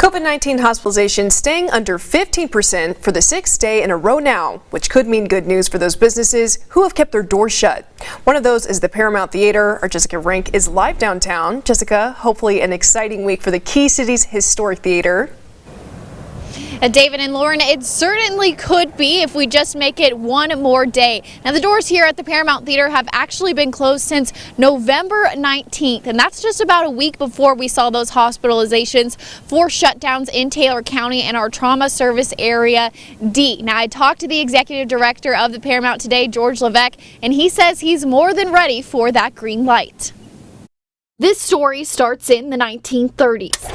COVID-19 hospitalizations staying under 15% for the 6th day in a row now, which could mean good news for those businesses who have kept their doors shut. One of those is the Paramount Theatre. Our Jessica Rank is live downtown. Jessica, hopefully an exciting week for the Key City's historic theater. David and Lauren, it certainly could be if we just make it one more day. Now, the doors here at the Paramount Theatre have actually been closed since November 19th, and that's just about a week before we saw those hospitalizations for shutdowns in Taylor County and our trauma service area D. Now, I talked to the executive director of the Paramount today, George Levesque, and he says he's more than ready for that green light. This story starts in the 1930s.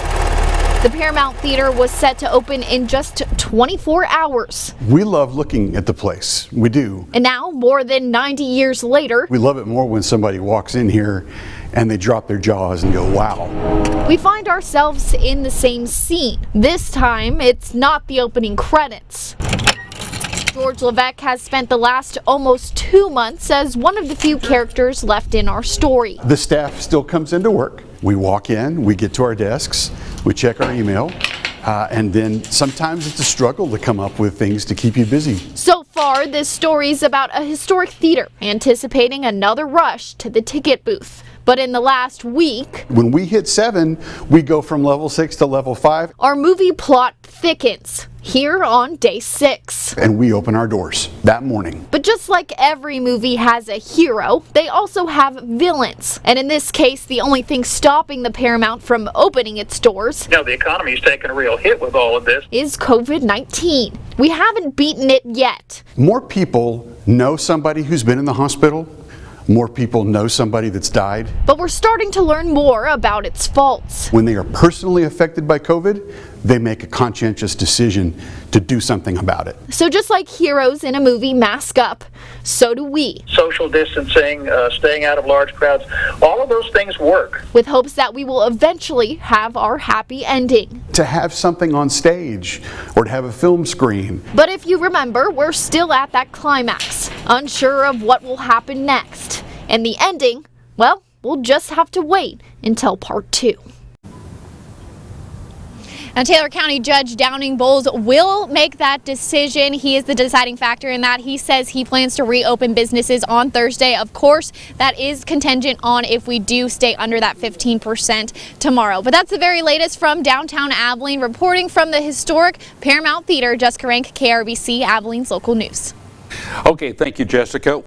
The Paramount Theatre was set to open in just 24 hours. We love looking at the place. We do. And now, more than 90 years later, we love it more when somebody walks in here and they drop their jaws and go, wow. We find ourselves in the same scene. This time, it's not the opening credits. George Levesque has spent the last almost 2 months as one of the few characters left in our story. The staff still comes into work. We walk in, we get to our desks, we check our email, and then sometimes it's a struggle to come up with things to keep you busy. So far, this story's about a historic theater anticipating another rush to the ticket booth. But in the last week, when we hit 7, we go from level 6 to level 5. Our movie plot thickens here on day 6. And we open our doors that morning. But just like every movie has a hero, they also have villains. And in this case, the only thing stopping the Paramount from opening its doors, the economy's taken a real hit with all of this, is COVID-19. We haven't beaten it yet. More people know somebody who's been in the hospital. More people know somebody that's died. But we're starting to learn more about its faults. When they are personally affected by COVID, they make a conscientious decision to do something about it. So just like heroes in a movie mask up, so do we. Social distancing, staying out of large crowds, all of those things work. With hopes that we will eventually have our happy ending. To have something on stage or to have a film screen. But if you remember, we're still at that climax, unsure of what will happen next. And the ending, well, we'll just have to wait until part 2. Now, Taylor County Judge Downing Bowles will make that decision. He is the deciding factor in that. He says he plans to reopen businesses on Thursday. Of course, that is contingent on if we do stay under that 15% tomorrow. But that's the very latest from downtown Abilene. Reporting from the historic Paramount Theatre, Jessica Rank, KRBC, Abilene's local news. Okay, thank you, Jessica.